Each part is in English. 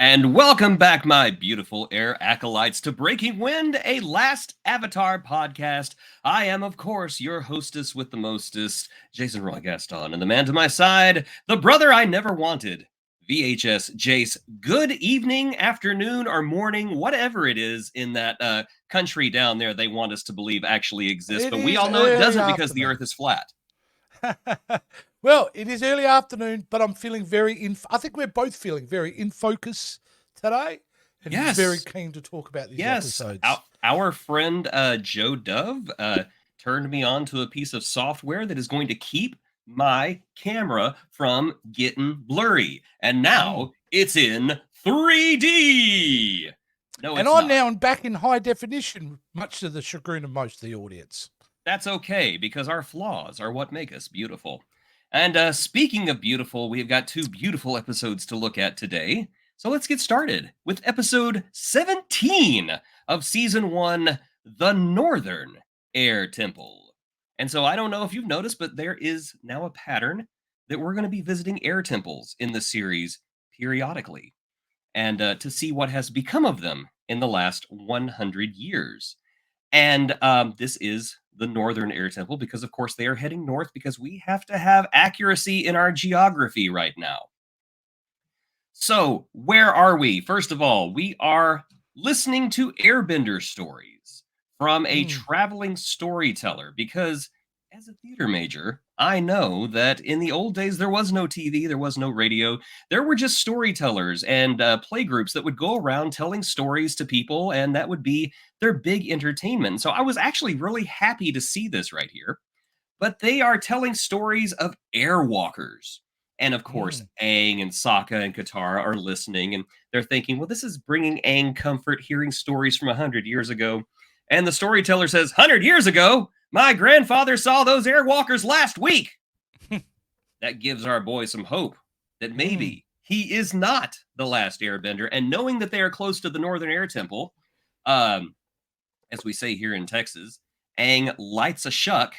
And welcome back, my beautiful air acolytes, to Breaking Wind, a Last Avatar podcast. I am, of course, your hostess with the mostest, Jason Roy Gaston, and the man to my side, the brother I never wanted, VHS Jace. Good evening, afternoon, or morning, whatever it is in that country down there they want us to believe actually exists, It but we is all know it early doesn't because the afternoon. Earth is flat. Well, it is early afternoon, but I'm feeling I think we're both feeling very in focus today and very Yes. keen to talk about these Yes, episodes. our friend Joe Dove turned me on to a piece of software that is going to keep my camera from getting blurry. And Mm. now it's in 3D. No, And it's I'm not. now back in high definition, much to the chagrin of most of the audience. That's okay because our flaws are what make us beautiful. And speaking of beautiful, we've got two beautiful episodes to look at today. So let's get started with episode 17 of season 1, The Northern Air Temple. And so I don't know if you've noticed, but there is now a pattern that we're going to be visiting air temples in the series periodically and to see what has become of them in the last 100 years. And this is the Northern Air Temple because, of course, they are heading north because we have to have accuracy in our geography right now. So, where are we? First of all, we are listening to Airbender stories from a Mm. traveling storyteller because, as a theater major, I know that in the old days there was no TV, there was no radio. There were just storytellers and play groups that would go around telling stories to people, and that would be their big entertainment. So I was actually really happy to see this right here. But they are telling stories of airwalkers. And of course, Mm. Aang and Sokka and Katara are listening, and they're thinking, well, this is bringing Aang comfort hearing stories from 100 years ago. And the storyteller says, 100 years ago? My grandfather saw those airwalkers last week. That gives our boy some hope that Mm. maybe he is not the last airbender. And knowing that they are close to the Northern Air Temple, um, as we say here in Texas, Aang lights a shuck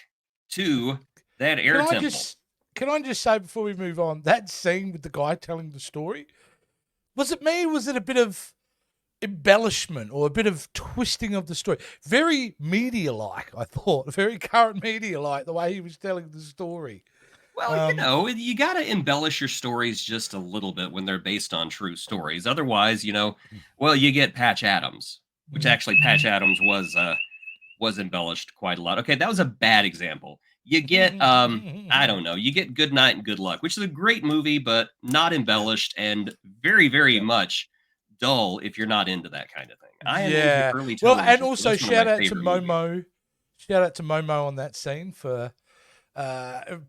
to that Can air I temple. just can I just say before we move on, that scene with the guy telling the story, was it me? Was it a bit of embellishment or a bit of twisting of the story? Very media-like, I thought. Very current media-like, the way he was telling the story. Well, Um, you got to embellish your stories just a little bit when they're based on true stories. Otherwise, well, you get Patch Adams, which actually Patch Adams was embellished quite a lot. Okay, that was a bad example. You get I don't know, you get Good Night and Good Luck, which is a great movie but not yeah, embellished and very very yeah, much dull if you're not into that kind of thing. I am into yeah. early Well, and television, so also that's one of my shout out to favorite movies. Momo. Shout out to Momo on that scene for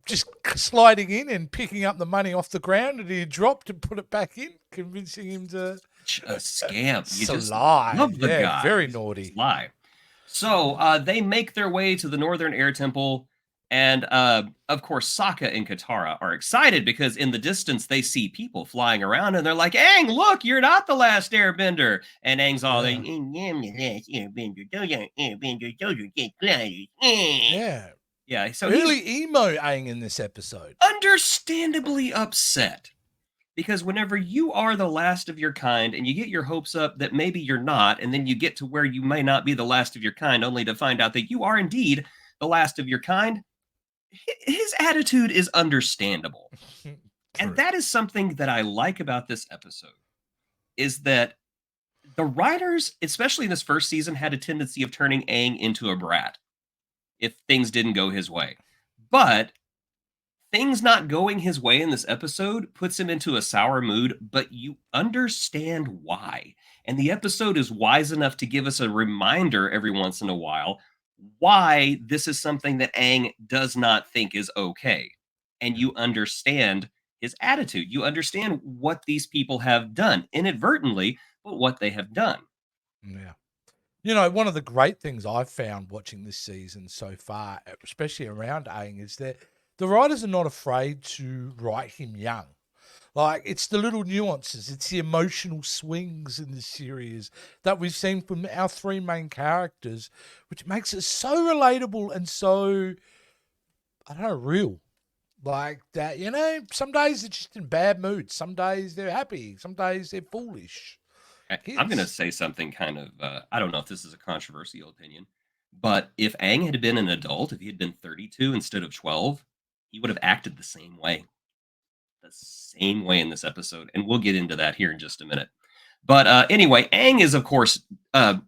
just sliding in and picking up the money off the ground that he had dropped and put it back in, convincing him to Such a scamp. You just sly. love the Yeah, guy. very He's naughty. sly. So they make their way to the Northern Air Temple, and of course, Sokka and Katara are excited because in the distance they see people flying around, and they're like, "Aang, look, you're not the last Airbender." And Aang's all like, Yeah, "I'm the last Airbender. Those aren't Airbenders. Those are just gliders." yeah. Yeah, so he's Early emo Aang in this episode. understandably upset because whenever you are the last of your kind and you get your hopes up that maybe you're not, and then you get to where you may not be the last of your kind, only to find out that you are indeed the last of your kind, his attitude is understandable. And True. that is something that I like about this episode is that the writers, especially in this first season, had a tendency of turning Aang into a brat if things didn't go his way. But things not going his way in this episode puts him into a sour mood, but you understand why. And the episode is wise enough to give us a reminder every once in a while why this is something that Aang does not think is okay. And Yeah. you understand his attitude. You understand what these people have done inadvertently, but what they have done. Yeah. You know, one of the great things I've found watching this season so far, especially around Aang, is that the writers are not afraid to write him young. Like, it's the little nuances, it's the emotional swings in the series that we've seen from our three main characters, which makes it so relatable and so, I don't know, real. Like that, some days they're just in bad moods. Some days they're happy. Some days they're foolish. I'm going to Kids. say something kind of, I don't know if this is a controversial opinion, but if Aang had been an adult, if he had been 32 instead of 12, he would have acted the same way in this episode. And we'll get into that here in just a minute. But anyway, Aang is, of course,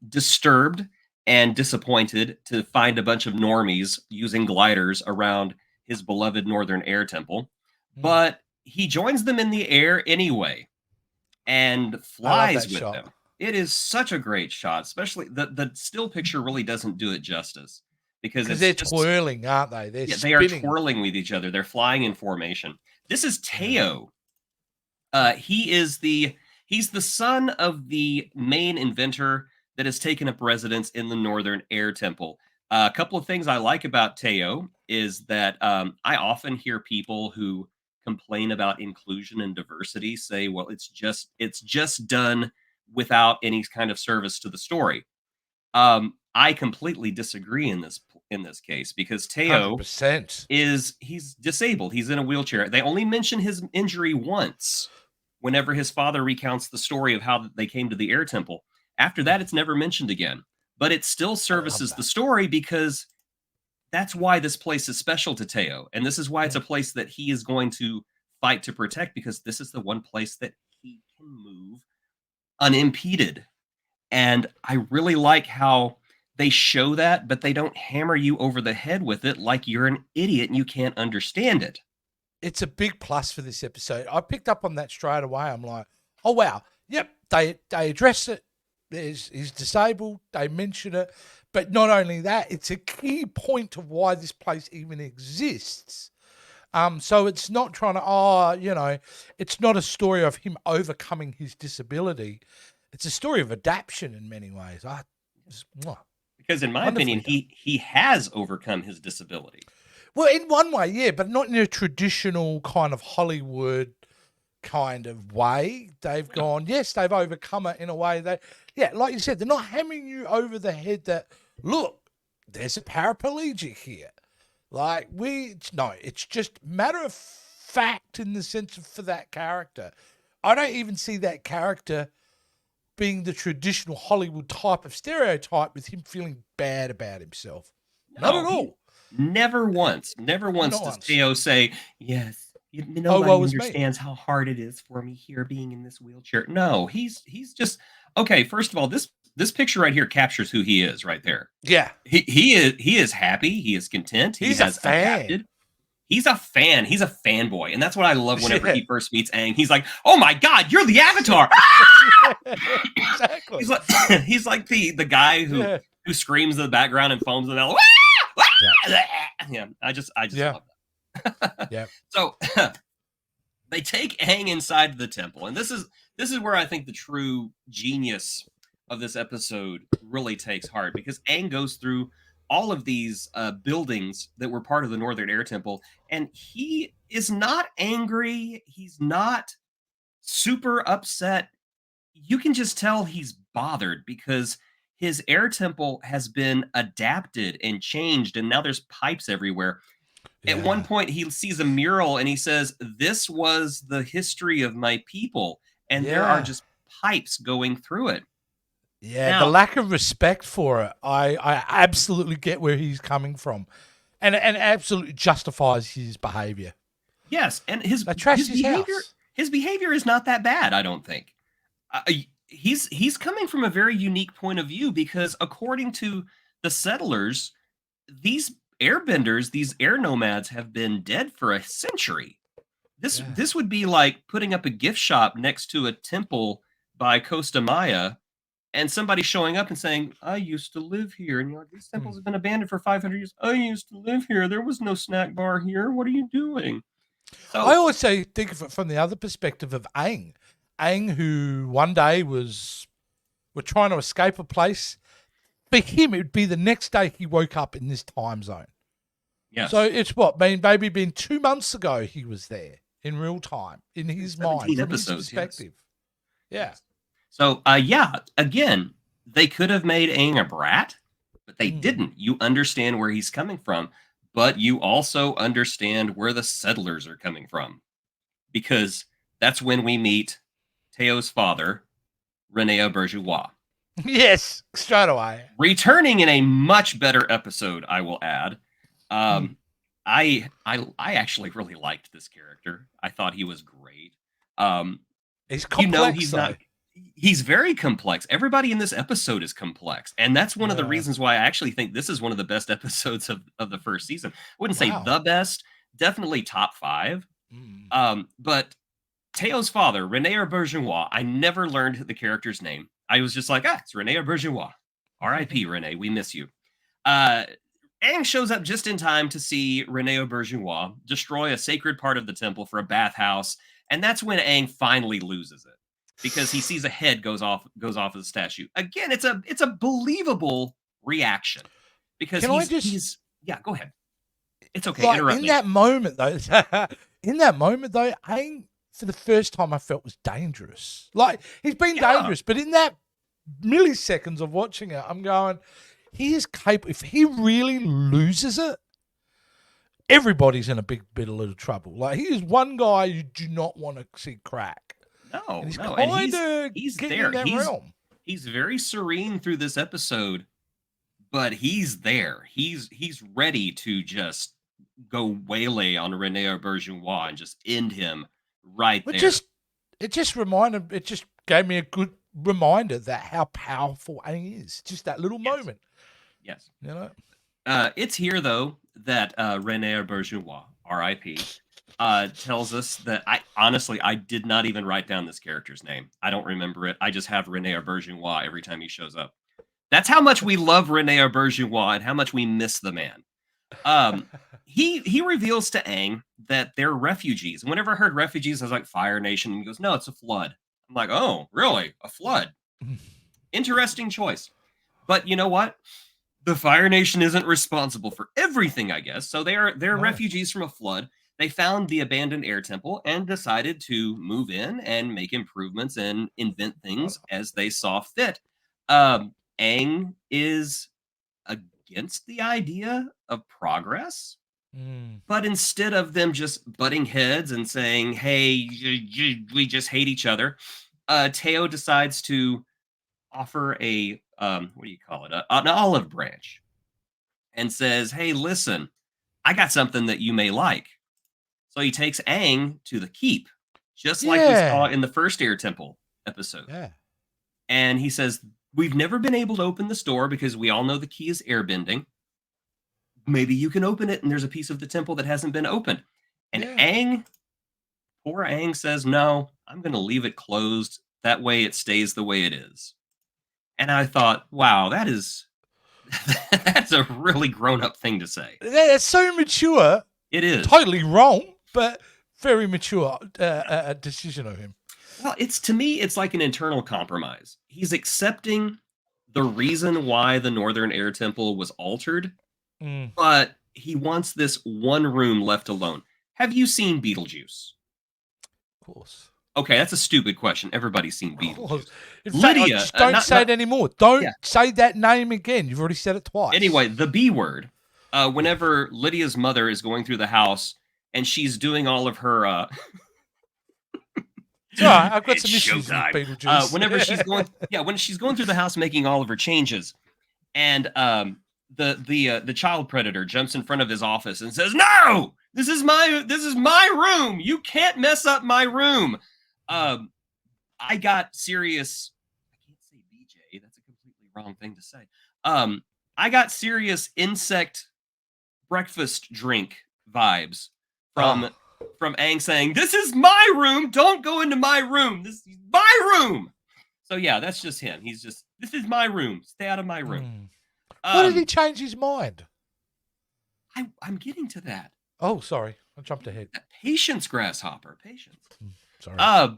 disturbed and disappointed to find a bunch of normies using gliders around his beloved Northern Air Temple. Mm. But he joins them in the air anyway and I love flies that with shot them. It is such a great shot, especially the still picture really doesn't do it justice because because it's they're just, twirling, aren't they? They're yeah, they are spinning. twirling with each other. They're flying in formation. This is Yeah. Teo. He's the son of the main inventor that has taken up residence in the Northern Air Temple. A couple of things I like about Teo is that I often hear people who complain about inclusion and diversity say, "Well, it's just done without any kind of service to the story." I completely disagree in this case because Teo 100%. he's disabled. He's in a wheelchair. They only mention his injury once whenever his father recounts the story of how they came to the air temple. After that, it's never mentioned again. But it still I love services the that. story because that's why this place is special to Teo. And this is why it's Mm. a place that he is going to fight to protect because this is the one place that he can move unimpeded. And I really like how they show that, but they don't hammer you over the head with it like you're an idiot and you can't understand it. It's a big plus for this episode. I picked up on that straight away. I'm like, oh wow, yep. They address it. He's disabled. They mention it, but not only that, it's a key point of why this place even exists. So it's not trying to, it's not a story of him overcoming his disability. It's a story of adaptation in many ways. Because in my opinion, Wonderfully done. he has overcome his disability. Well, in one way, yeah, but not in a traditional kind of Hollywood kind of way. They've gone, yes, they've overcome it in a way that, yeah, like you said, they're not hammering you over the head that, look, there's a paraplegic here. No, it's just matter of fact in the sense of for that character. I don't even see that character being the traditional Hollywood type of stereotype with him feeling bad about himself. Not No, at all. never once Not does once. Teo say, "Yes, Oh, nobody woe is me. understands how hard it is for me here being in this wheelchair." No, he's just okay. First of all, this picture right here captures who he is right there. Yeah. He is happy. He is content. He He's a has fan. adapted. He's a fan. He's a fanboy, and that's what I love. Whenever Yeah. he first meets Aang, he's like, "Oh my God, you're the Avatar!" Exactly. He's like he's like the guy who Yeah. who screams in the background and foams in the mouth. Yeah, I just Yeah. love that. Yeah. So they take Aang inside the temple, and this is where I think the true genius of this episode really takes heart because Aang goes through all of these buildings that were part of the Northern Air Temple, and he is not angry. He's not super upset. You can just tell he's bothered because his air temple has been adapted and changed, and now there's pipes everywhere. At one Yeah. point, he sees a mural and he says, "This was the history of my people," and there are Yeah. just pipes going through it. Yeah. The Now, lack of respect for it, I absolutely get where he's coming from. And absolutely justifies his behavior. yes, and his They trashed his his behavior house. his behavior is not that bad, I don't think. He's coming from a very unique point of view because according to the settlers, these airbenders, these air nomads have been dead for a century. This Yeah. this would be like putting up a gift shop next to a temple by Costa Maya and somebody showing up and saying, "I used to live here." And you're like, "These Hmm. temples have been abandoned for 500 years." "I used to live here. There was no snack bar here. What are you doing?" I So, also think of it from the other perspective of Aang. Aang, who one day were trying to escape a place. For him, it would be the next day he woke up in this time zone. yes, So it's maybe been 2 months ago he was there in real time, in his mind, 17 from his episodes, yes. perspective. Yeah. Yes. So, yeah, again, they could have made Aang a brat, but they Mm. didn't. You understand where he's coming from. but you also understand where the settlers are coming from, because that's when we meet Teo's father, Rene Auberjois. Yes, straight away. Returning in a much better episode, I will add. I actually really liked this character. I thought he was great. He's You know, complex, he's though. not. He's very complex. Everybody in this episode is complex, and that's one of the Yeah. reasons why I actually think this is one of the best episodes of the first season. I wouldn't say Wow. the best, definitely top 5. Mm. But Teo's father, Rene Auberjois, I never learned the character's name. I was just like, it's Rene Auberjois. R.I.P. Rene, we miss you. Aang shows up just in time to see Rene Auberjois destroy a sacred part of the temple for a bathhouse, and that's when Aang finally loses it, because he sees a head goes off of the statue. Again, it's a believable reaction, because Can I just he's yeah. Go ahead. It's okay. like Interrupt in me. that moment though? In that moment though, Aang for the first time I felt was dangerous. Like he's been Yeah. dangerous, but in that milliseconds of watching it, I'm going, he is capable. If he really loses it, everybody's in a big bit of little trouble. Like he is one guy you do not want to see crack. No, And he's no, and kind of he's getting there. in that realm. He's very serene through this episode, but he's there. He's ready to just go waylay on Rene Auberjois and just end him right But there. it just gave me a good reminder that how powerful Aang is. Just that little moment. Yes. You know? It's here though that Rene Auberjois, R.I.P., tells us that I did not even write down this character's name. I don't remember it. I just have Rene Auberjois every time he shows up. That's how much we love Rene Auberjois and how much we miss the man. He reveals to Aang that they're refugees. And whenever I heard refugees, I was like, Fire Nation. And he goes, no, it's a flood. I'm like, oh, really? A flood? Interesting choice. But you know what? The Fire Nation isn't responsible for everything, I guess. So they're refugees from a flood. They found the abandoned air temple and decided to move in and make improvements and invent things as they saw fit. Aang is against the idea of progress, but instead of them just butting heads and saying, hey, we just hate each other, Teo decides to offer a what do you call it, an olive branch, and says, hey, listen, I got something that you may like. So he takes Aang to the keep, just like we saw in the first Air Temple episode. Yeah. And he says, we've never been able to open this door because we all know the key is airbending. Maybe you can open it, and there's a piece of the temple that hasn't been opened. And Aang, poor Aang, says, no, I'm going to leave it closed. That way it stays the way it is. And I thought, wow, that's a really grown-up thing to say. That's so mature. It is. Totally wrong, but very mature decision of him. Well, to me, it's like an internal compromise. He's accepting the reason why the Northern Air Temple was altered, but he wants this one room left alone. Have you seen Beetlejuice? Of course. Okay, that's a stupid question. Everybody's seen Beetlejuice. In fact, Lydia, just don't say it anymore. Don't say that name again. You've already said it twice. Anyway, the B word. Whenever Lydia's mother is going through the house and she's doing all of her Sorry, I've got some issues with Beetlejuice. When she's going through the house making all of her changes, and the child predator jumps in front of his office and says, "No, this is my room. You can't mess up my room." I got serious. I can't say BJ. That's a completely wrong thing to say. I got serious insect breakfast drink vibes from Aang saying, "This is my room. Don't go into my room. This is my room." So yeah, that's just him. He's just, this is my room. Stay out of my room. Why did he change his mind? I'm getting to that. Oh, sorry, I jumped ahead. Patience, grasshopper. Patience. Sorry.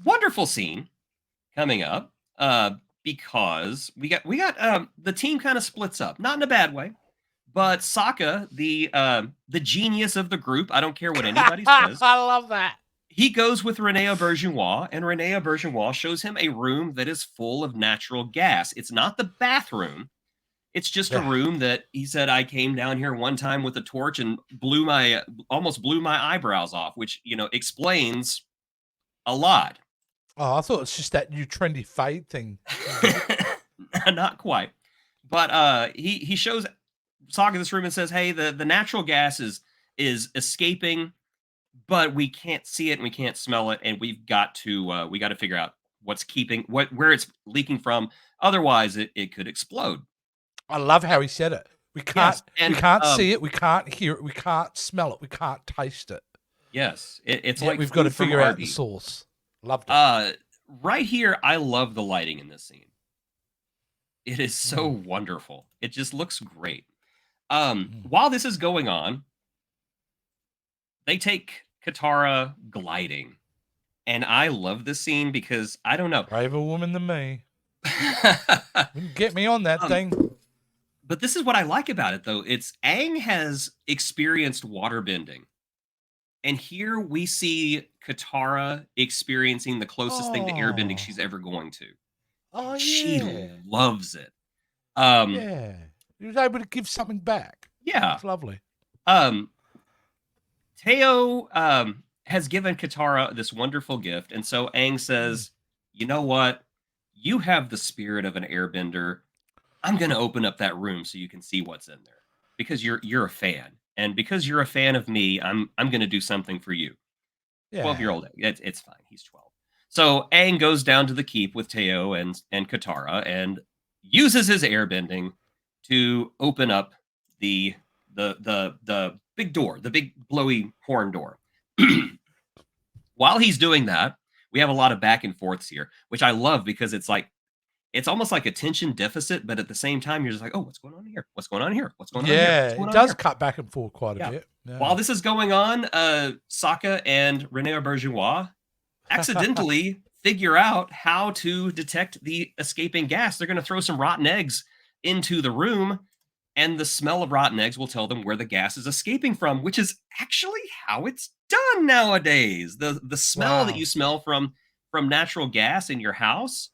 Wonderful scene coming up. Because we got the team kind of splits up, not in a bad way. But Sokka, the genius of the group, I don't care what anybody says. I love that. He goes with Rene Auberjois, and Rene Auberjois shows him a room that is full of natural gas. It's not the bathroom. It's just a Yeah. room that he said I came down here one time with a torch and almost blew my eyebrows off, which, explains a lot. Oh, I thought it's just that new trendy fade thing. Not quite. But he shows Sokka this room and says, "Hey, the natural gas is escaping, but we can't see it and we can't smell it, and we got to figure out where it's leaking from. Otherwise, it could explode." I love how he said it. We Yes, can't see it, we can't hear it, we can't smell it, we can't taste it. yes, it's Yeah, like we've got to food from figure out the Arby's. source. Loved it. Right here, I love the lighting in this scene. It is so Mm. wonderful. It just looks great. Mm. While this is going on, they take Katara gliding. And I love this scene because I don't know. Braver woman than me. Wouldn't get me on that thing. But this is what I like about it, though. It's Aang has experienced waterbending. And here we see Katara experiencing the closest thing to airbending she's ever going to. Oh, She yeah. loves it. Yeah. He was able to give something back. Yeah. It's lovely. Teo has given Katara this wonderful gift, and so Aang says, "You know what? You have the spirit of an airbender. I'm going to open up that room so you can see what's in there because you're a fan, and because you're a fan of me, I'm going to do something for you." Yeah. 12-year-old, it's fine. He's 12. So Aang goes down to the keep with Teo and Katara and uses his airbending to open up the big door, the big blowy horn door. While he's doing that, we have a lot of back and forths here, which I love because it's almost like attention deficit, but at the same time, you're just like, oh, what's going on here? What's going on here? What's going on here? Yeah, What's going it on does here? cut back and forth quite a Yeah. bit. Yeah. While this is going on, Sokka and Rene Auberjonois accidentally figure out how to detect the escaping gas. They're going to throw some rotten eggs into the room, and the smell of rotten eggs will tell them where the gas is escaping from, which is actually how it's done nowadays. The smell that Wow. you smell from natural gas in your house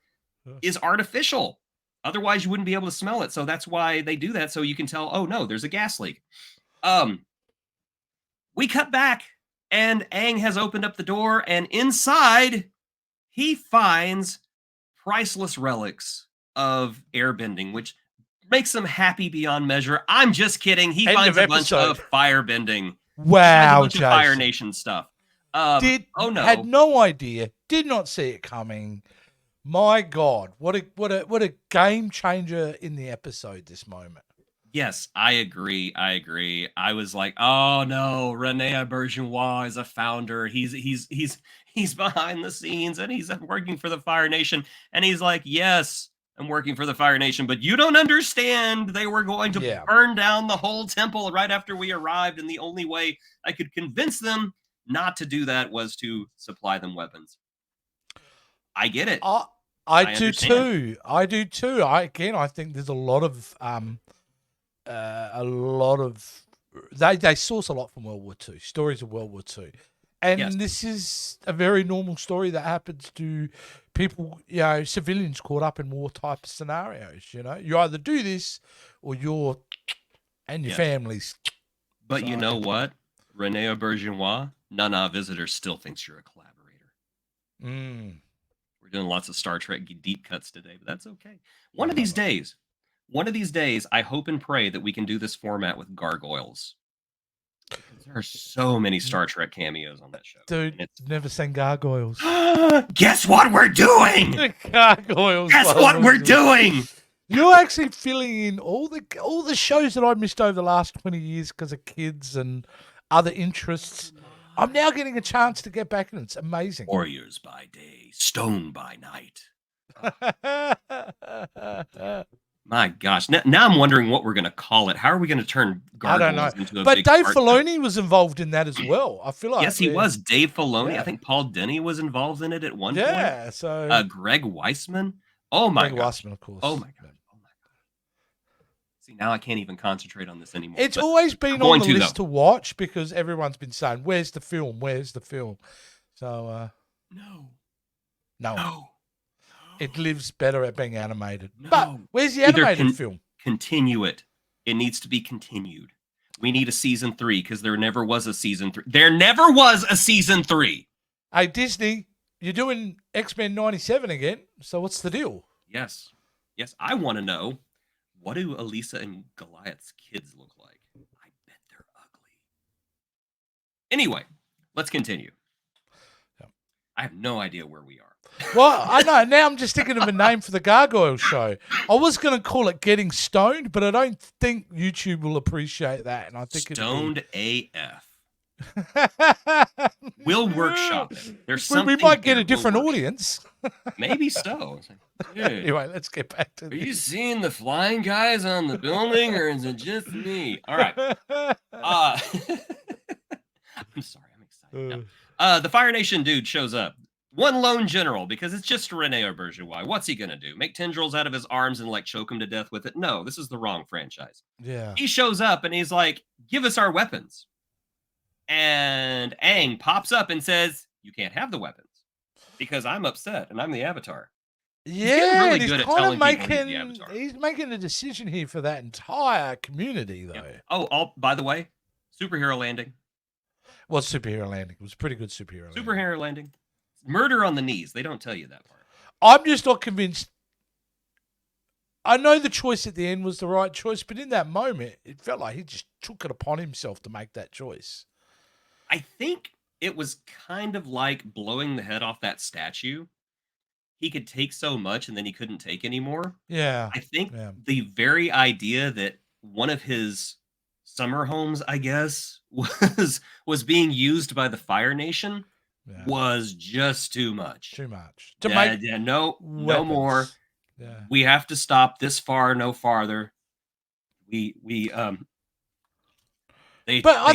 is artificial. Otherwise, you wouldn't be able to smell it. So that's why they do that, so you can tell, oh no, there's a gas leak. We cut back, and Aang has opened up the door, and inside he finds priceless relics of airbending, which makes him happy beyond measure. I'm just kidding. He End finds of a bunch episode. of firebending. Wow, A bunch of Fire Jason. Nation stuff. Had no idea. Did not see it coming. My God, what a game changer in the episode. This moment. Yes, I agree. I was like, oh no, Rene Auberjonois is a founder. He's behind the scenes and he's working for the Fire Nation. And he's like, yes, I'm working for the Fire Nation, but you don't understand. They were going to burn down the whole temple right after we arrived, and the only way I could convince them not to do that was to supply them weapons. I get it. I do too. I do too. I think there's a lot of they source a lot from World War II, stories of World War II. And this is a very normal story that happens to people, civilians caught up in war type scenarios. You either do this or you're and your families. But you know what? Rene Auberjonois, Nana Visitor, still thinks you're a collaborator. We're doing lots of Star Trek deep cuts today, but that's okay. One of these days, I hope and pray that we can do this format with gargoyles. Because there are so many Star Trek cameos on that show. Dude, never seen gargoyles. Guess what we're doing? Gargoyles. Guess what we're doing? You're actually filling in all the shows that I missed over the last 20 years because of kids and other interests. I'm now getting a chance to get back in. It's amazing. Warriors by day, stone by night. My gosh. Now I'm wondering what we're going to call it. How are we going to turn gargoyles into a but big Dave part Filoni was involved in that as well. I feel like yes, he was. Dave Filoni. Yeah. I think Paul Denny was involved in it at one point. Yeah, so Greg Weissman. Oh my god. Greg Weissman, of course. Oh my god. See, now I can't even concentrate on this anymore. It's always been on the list to watch because everyone's been saying, "Where's the film? Where's the film?" So no. It lives better at being animated. No. But where's the animated film? Continue it. It needs to be continued. We need a season 3 because there never was a season 3. There never was a season 3. Hey, Disney, you're doing X-Men 97 again, so what's the deal? Yes. Yes, I want to know, what do Elisa and Goliath's kids look like? I bet they're ugly. Anyway, let's continue. Yeah. I have no idea where we are. Well, I know. Now I'm just thinking of a name for the Gargoyle show. I was going to call it Getting Stoned, but I don't think YouTube will appreciate that. And I think Stoned AF. We'll workshop it. There's something we might get here a different we'll audience. Maybe so. It's like, dude, Anyway, let's get back to are this. you seeing the flying guys on the building, or is it just me? All right. I'm sorry. I'm excited. No. The Fire Nation dude shows up. One lone general, because it's just Rene Auberjonois. What's he going to do? Make tendrils out of his arms and like choke him to death with it? No, this is the wrong franchise. Yeah. He shows up and he's like, give us our weapons. And Aang pops up and says, you can't have the weapons because I'm upset and I'm the Avatar. Yeah, really he's good at kind of telling people he's the making Avatar. he's making a decision here for that entire community, though. Yeah. Oh, by the way, superhero landing. Well, superhero landing. It was a pretty good superhero. Superhero landing. Murder on the knees. They don't tell you that part. I'm just not convinced. I know the choice at the end was the right choice, but in that moment, it felt like he just took it upon himself to make that choice. I think it was kind of like blowing the head off that statue. He could take so much and then he couldn't take anymore. Yeah. I think the very idea that one of his summer homes, I guess, was being used by the Fire Nation was just too much. Too much. To make no more. Yeah. We have to stop this far, no farther. I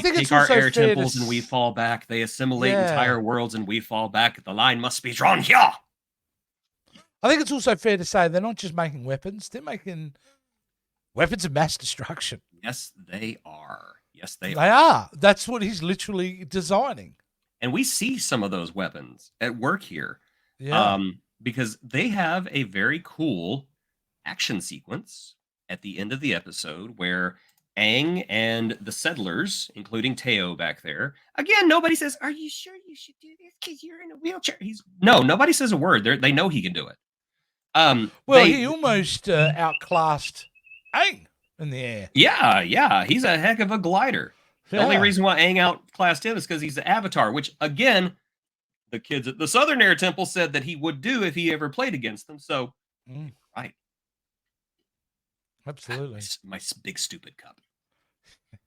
think it's our air temples and we fall back. They assimilate entire worlds and we fall back. The line must be drawn here. I think it's also fair to say they're not just making weapons; they're making weapons of mass destruction. Yes, they are. Yes, they are. That's what he's literally designing. And we see some of those weapons at work here. Yeah. Because they have a very cool action sequence at the end of the episode where Aang and the settlers, including Teo back there, again, nobody says, "Are you sure you should do this because you're in a wheelchair?" Nobody says a word. They know he can do it. He almost outclassed Aang in the air. Yeah. He's a heck of a glider. The only reason why Aang outclassed him is because he's the Avatar, which, again, the kids at the Southern Air Temple said that he would do if he ever played against them. So, right. Absolutely. My big stupid cup.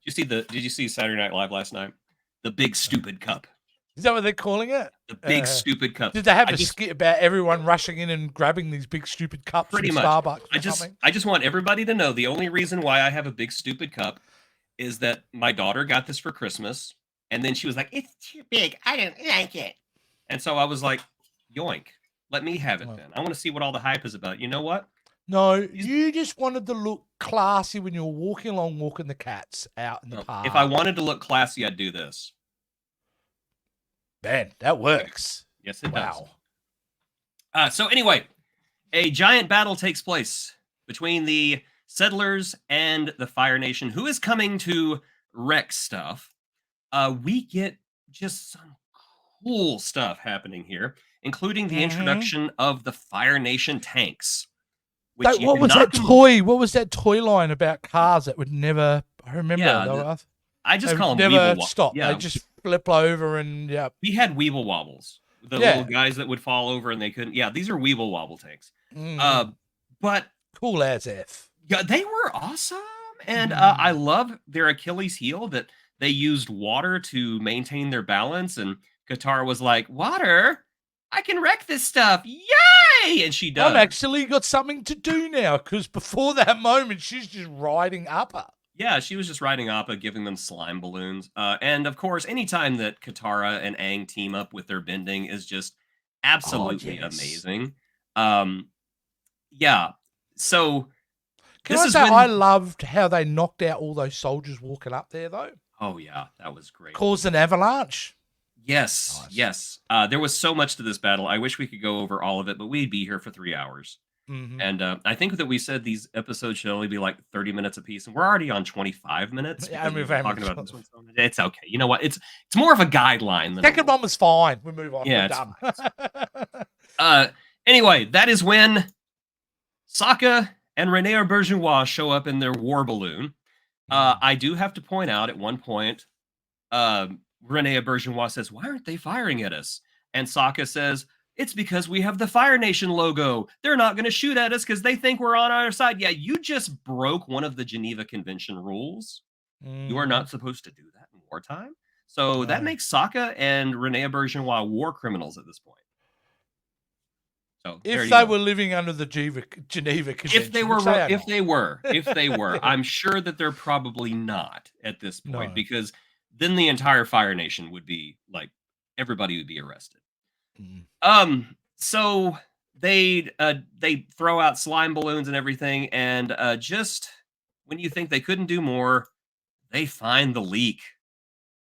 Did you see Saturday Night Live last night? The big stupid cup. Is that what they're calling it? The big stupid cup. Did they have a skit about everyone rushing in and grabbing these big stupid cups from Starbucks? I just want everybody to know the only reason why I have a big stupid cup is that my daughter got this for Christmas, and then she was like, "It's too big. I don't like it." And so I was like, yoink, let me have it then. I want to see what all the hype is about. You know what? No, you just wanted to look classy when you were walking the cats out in the park. If I wanted to look classy, I'd do this. Man, that works. Yes, it does. So anyway, a giant battle takes place between the settlers and the Fire Nation, who is coming to wreck stuff. We get just some cool stuff happening here, including the introduction of the Fire Nation tanks. What was that toy line about cars that would never? I remember. Yeah, I just call them never Weeble stop. Yeah. They just flip over and We had Weeble Wobbles, the little guys that would fall over and they couldn't. Yeah, these are Weeble Wobble tanks. But cool as F. Yeah, they were awesome, and I love their Achilles heel that they used water to maintain their balance. And Katara was like, "Water, I can wreck this stuff, yay!" And she does. I've actually got something to do now because before that moment, she's just riding Appa. Yeah, she was just riding Appa, giving them slime balloons. And of course, anytime that Katara and Aang team up with their bending is just absolutely amazing. Yeah. So I loved how they knocked out all those soldiers walking up there, though. Oh yeah, that was great. Caused an avalanche. Yes, nice. Yes. There was so much to this battle. I wish we could go over all of it, but we'd be here for 3 hours. Mhm. And I think that we said these episodes should only be like 30 minutes apiece, and we're already on 25 minutes Yeah, and because we've we've been only talking about got this one so much. It's okay. You know what? It's more of a guideline than a second rule. one was fine. We move on. Yeah, We're it's done. fine. Uh, anyway, that is when Sokka and Rene Auberjonois show up in their war balloon. I do have to point out at one point, Rene Auberjonois says, "Why aren't they firing at us?" And Sokka says, "It's because we have the Fire Nation logo. They're not going to shoot at us because they think we're on our side." Yeah, you just broke one of the Geneva Convention rules. You are not supposed to do that in wartime. So that No. makes Sokka and Rene Auberjonois war criminals at this point. So there If you they go. were living under the Geneva If they Convention, which were, they are if not. they were, if they were, I'm sure that they're probably not at this point, No. because then the entire Fire Nation would be like, everybody would be arrested. So they throw out slime balloons and everything, and just when you think they couldn't do more, they find the leak.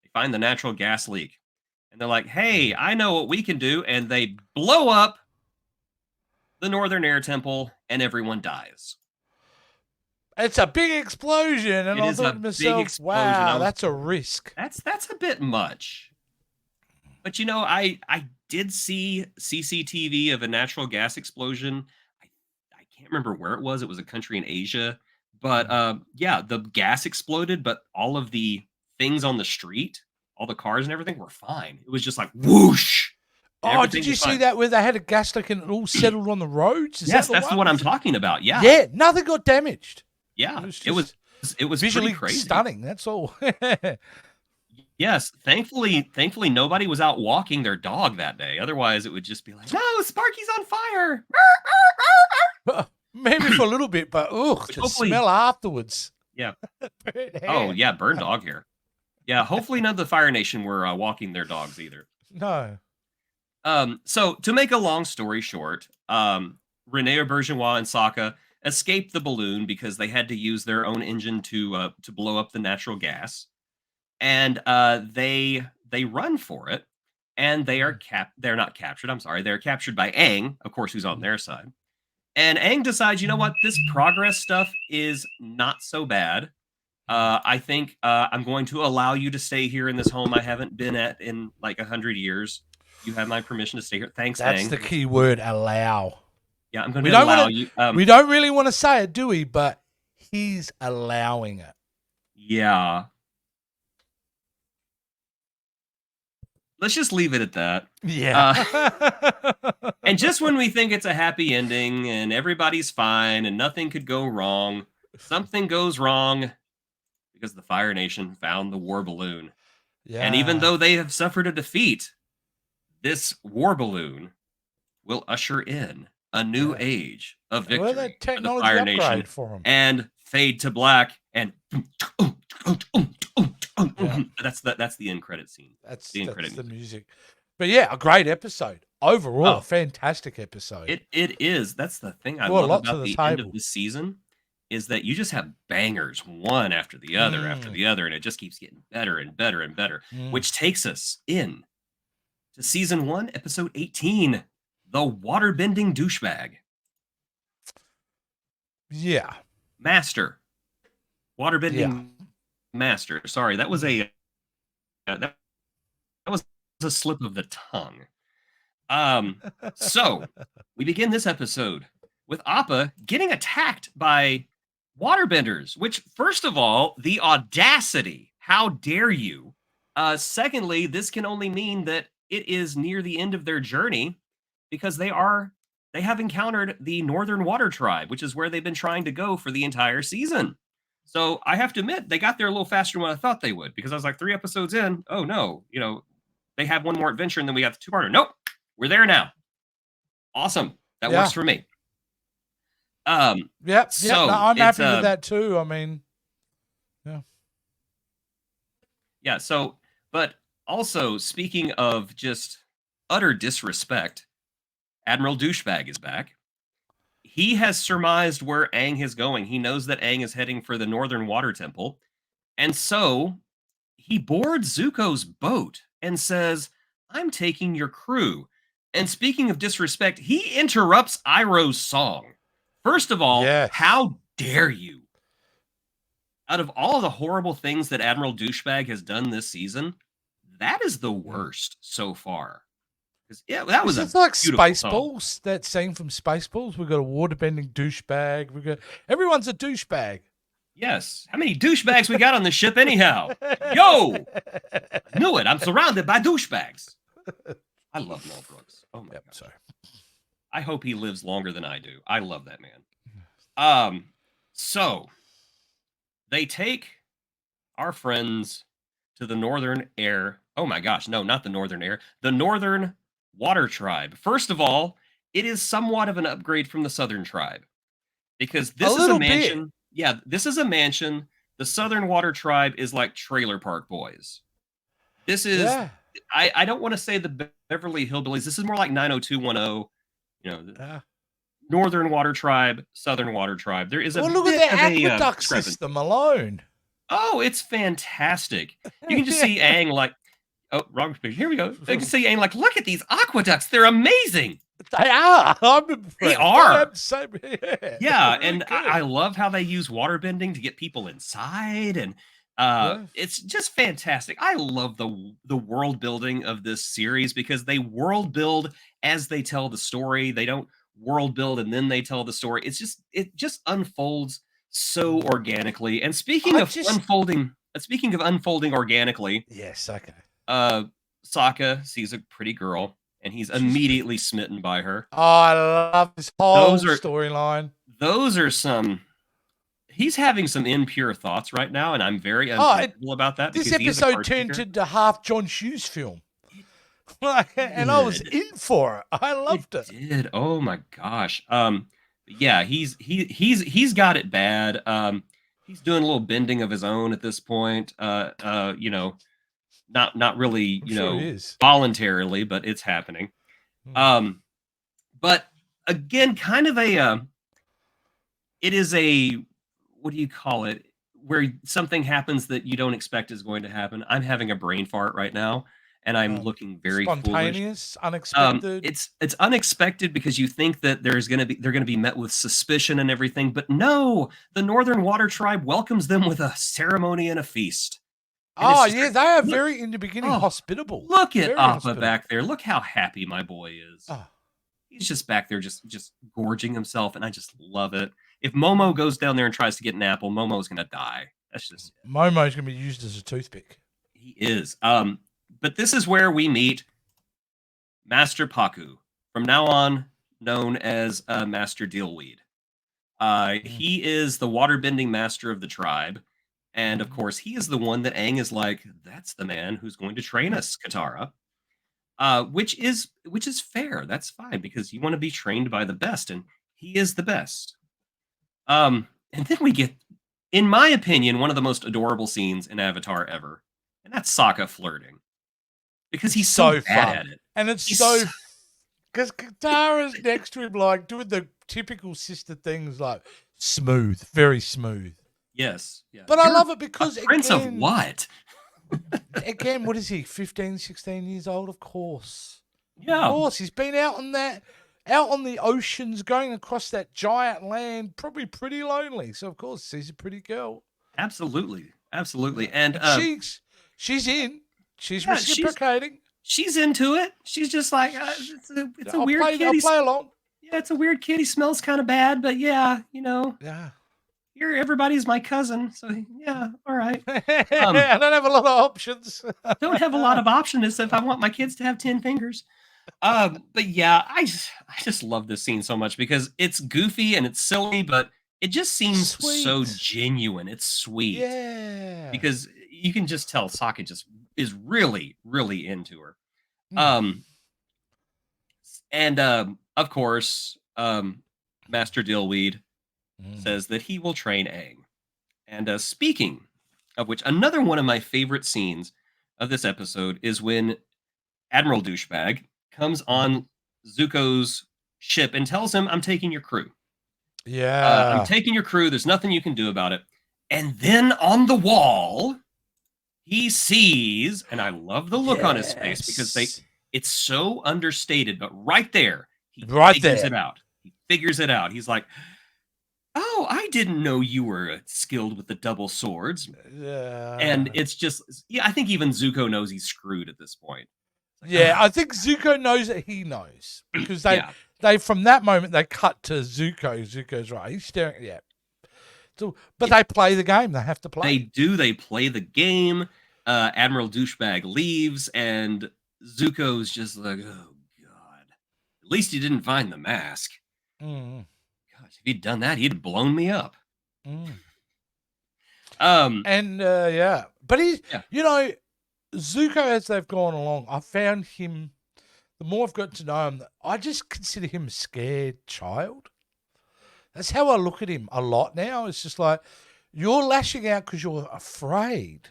They find the natural gas leak, and they're like, "Hey, I know what we can do," and they blow up the Northern Air Temple, and everyone dies. It's a big explosion, and It I is a thought to big myself, explosion. I "Wow, was that's a risk." that's a bit much. But you know, I did see CCTV of a natural gas explosion. I I can't remember where it was. It was a country in Asia. But yeah, the gas exploded, but all of the things on the street, all the cars and everything were fine. It was just like whoosh, and Oh, did everything you was see fine. that where they had a gas leak and it all settled on the roads? Is that Yes, the that's the one? one I'm talking about. Yeah. Yeah, nothing got damaged. Yeah. It was It was just it was pretty visually crazy. stunning. That's all. Yes, thankfully nobody was out walking their dog that day. Otherwise, it would just be like, "No, Sparky's on fire." Maybe for a little bit, but Which the hopefully, smell afterwards. yeah. Burnt Oh, hair. yeah, burned dog hair. Yeah, hopefully none of the Fire Nation were walking their dogs either. No. So to make a long story short, Rene Auberjonois and Sokka escaped the balloon because they had to use their own engine to blow up the natural gas, and they run for it, and they're not captured. I'm sorry, they're captured by Aang, of course, who's on their side. And Aang decides, you know what, this progress stuff is not so bad. I think I'm going to allow you to stay here in this home I haven't been at in like 100 years. You have my permission to stay here. Thanks, That's Aang. the key word, allow. Yeah, I'm going We to don't allow want you. to. We don't really want to say it, do we? But he's allowing it. Yeah. Let's just leave it at that. Yeah. And just when we think it's a happy ending and everybody's fine and nothing could go wrong, something goes wrong because the Fire Nation found the war balloon. Yeah. And even though they have suffered a defeat, this war balloon will usher in a new age of Well, victory that for the technology Fire upgrade Nation for him. and fade to black and Yeah. that's the end credit scene. That's The end credit the music. music. But yeah, a great episode. Overall, Oh. a fantastic episode. It is. That's the thing I Brought a love lot to about the the end of table. this season is that you just have bangers one after the other after the other, and it just keeps getting better and better and better, which takes us in to season 1, episode 18, The Waterbending Douchebag. Yeah. Master. Waterbending Master. Sorry, that was a that was a slip of the tongue. So we begin this episode with Appa getting attacked by waterbenders, which, first of all, the audacity. How dare you? Secondly, this can only mean that it is near the end of their journey because they have encountered the Northern Water Tribe, which is where they've been trying to go for the entire season. So I have to admit, they got there a little faster than I thought they would, because I was like 3 episodes in. Oh no, they have one more adventure and then we got the two-parter. Nope, we're there now. Awesome. That works for me. Yep. So no, I'm happy with that too. I mean, yeah. So, but also speaking of just utter disrespect, Admiral Douchebag is back. He has surmised where Aang is going. He knows that Aang is heading for the Northern Water Temple. And so he boards Zuko's boat and says, "I'm taking your crew." And speaking of disrespect, he interrupts Iroh's song. First of all, Yes. how dare you? Out of all of the horrible things that Admiral Douchebag has done this season, that is the worst so far. 'Cause, yeah, that was This a is like beautiful tone. Spaceballs, that scene from Spaceballs. We've got a waterbending douchebag. Everyone's a douchebag. Yes. How many douchebags we got on the ship anyhow? Yo! I knew it. I'm surrounded by douchebags. I love Mel Brooks. Oh my god. Sorry. I hope he lives longer than I do. I love that man. So they take our friends to the Northern Air. Oh my gosh, no, not the Northern Air. The Northern Water Tribe. First of all, it is somewhat of an upgrade from the Southern Tribe because this is a little bit. mansion. Yeah, this is a mansion. The Southern Water Tribe is like Trailer Park Boys. This is Yeah. I don't want to say the Beverly Hillbillies. This is more like 90210. You know, Northern Water Tribe, Southern Water Tribe. There is a Well, look at bit the of a aqueduct discrepancy. system alone. Oh, it's fantastic. You can just see Aang like, oh, wrong picture. Here we go. You can see Aang like, look at these aqueducts. They're amazing. They are. I'm impressed. They are. I have to say, Yeah, really and good. I love how they use waterbending to get people inside, and it's just fantastic. I love the world building of this series because they world build as they tell the story. They don't world build and then they tell the story. It just unfolds so organically. And speaking of unfolding organically, yes, okay. Sokka sees a pretty girl and he's immediately smitten by her. Oh, I love this whole storyline. Those are some. He's having some impure thoughts right now, and I'm very uncomfortable about that. This episode turned into half John Hughes film. And I was in for it. I loved it. It did. Oh my gosh. Yeah, he's got it bad. He's doing a little bending of his own at this point. You know, not really, you know, voluntarily, but it's happening. But again, kind of it is a, what do you call it? Where something happens that you don't expect is going to happen. I'm having a brain fart right now, and I'm looking very spontaneous, foolish. unexpected. It's unexpected because you think that they're going to be met with suspicion and everything, but no, the Northern Water Tribe welcomes them with a ceremony and a feast. And yeah, they are very in the beginning hospitable. Look at Appa back there. Look how happy my boy is. He's just back there, just gorging himself, and I just love it. If Momo goes down there and tries to get an apple, Momo's gonna die. That's just Momo's gonna be used as a toothpick. He is. But this is where we meet Master Paku, from now on known as Master Dealweed. He is the waterbending master of the tribe, and of course, he is the one that Aang is like, that's the man who's going to train us, Katara. Which is fair. That's fine because you want to be trained by the best, and he is the best. And then we get, in my opinion, one of the most adorable scenes in Avatar ever, and that's Sokka flirting because he's so bad at it, and it's because Katara's next to him, like doing the typical sister things, like smooth, very smooth. Yes, yeah. But I love it because Prince of what? Again, what is he? 15, 16 years old, of course. Yeah. Of course. He's been out on the oceans, going across that giant land, probably pretty lonely. So of course he's a pretty girl. Absolutely. Absolutely. And she's in. She's reciprocating. She's into it. She's just like, it's a weird kid. I'll play along. Yeah, it's a weird kid. He smells kind of bad, but yeah, you know. Yeah. Here, everybody's my cousin, so yeah, all right. I don't have a lot of options. Don't have a lot of options if I want my kids to have 10 fingers. But yeah, I just love this scene so much because it's goofy and it's silly, but it just seems so genuine. It's sweet. Yeah. Because you can just tell Sokka just is really, really into her. And of course, Master Dillweed says that he will train Aang. And speaking of which, another one of my favorite scenes of this episode is when Admiral Douchebag comes on Zuko's ship and tells him, I'm taking your crew. Yeah. I'm taking your crew. There's nothing you can do about it. And then on the wall, he sees, and I love the look on his face because it's so understated, but right there, he figures it out. He figures it out. He's like, oh, I didn't know you were skilled with the double swords. And Yeah. it's just, yeah, I think even Zuko knows he's screwed at this point. It's like, Yeah, I think Zuko knows that he knows because yeah, they from that moment they cut to Zuko. Zuko's right. He's staring. Yeah. So, but yeah, they play the game. They have to they play. do. They play the game. Admiral Douchebag leaves, and Zuko's just like, oh god. At least he didn't find the mask. Mm, Gosh, if he'd done that, he'd have blown me up. mm. Um, And yeah, but he's yeah. Zuko as they've gone along. I found him. The more I've got to know him, I just consider him a scared child. That's how I look at him a lot now. It's just like you're lashing out because you're afraid,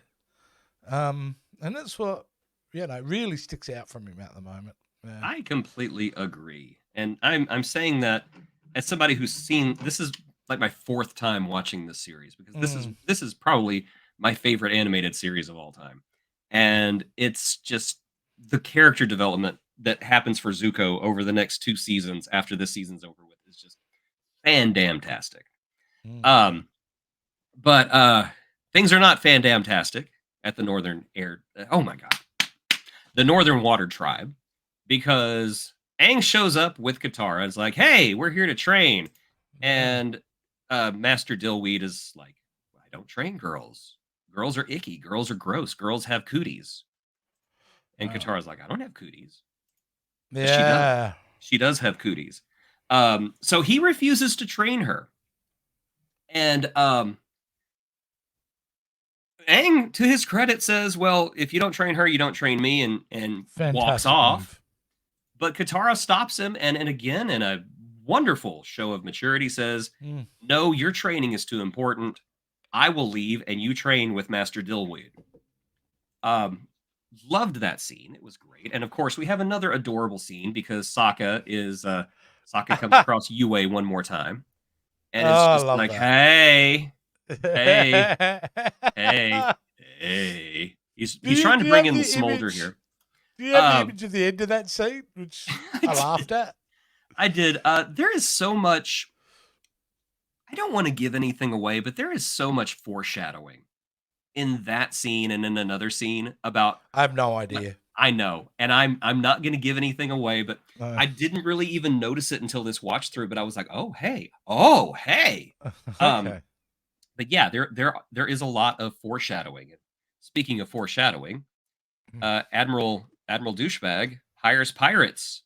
and that's what really sticks out from him at the moment. Yeah. I completely agree, and I'm saying that as somebody who's seen this is like my fourth time watching this series because Mm, this is probably my favorite animated series of all time, and it's just the character development that happens for Zuko over the next two seasons after this season's over with is just fan-damn-tastic. mm. Um, but things are not fan-damn-tastic at the Northern Air. Oh my god, the Northern Water Tribe, because Aang shows up with Katara. It's like, hey, we're here to train. Mm. And Master Dillweed is like, I don't train girls. Girls are icky. Girls are gross. Girls have cooties. And Oh. Katara's like, I don't have cooties. But she does. Yeah. She does have cooties. So he refuses to train her. And Aang, to his credit, says, well, if you don't train her, you don't train me, and walks Fantastic off. move. But Katara stops him, and again, in a wonderful show of maturity, says, Mm. no, your training is too important. I will leave, and you train with Master Dillweed. Um, Loved that scene. It was great. And of course, we have another adorable scene because Sokka comes across Yue one more time. Oh, And it's I just love like, that. hey, hey, hey, hey. He's trying to Do you bring have in the the smolder image? here. Do you have the Um, image of the end of that scene, which I I laughed at? I did. There is so much. I don't want to give anything away, but there is so much foreshadowing in that scene and in another scene about. I have no idea. I know, and I'm not going to give anything away, but No. I didn't really even notice it until this watch through. But I was like, oh hey. Um, Okay. but yeah, there is a lot of foreshadowing. And speaking of foreshadowing, Admiral Douchebag hires pirates.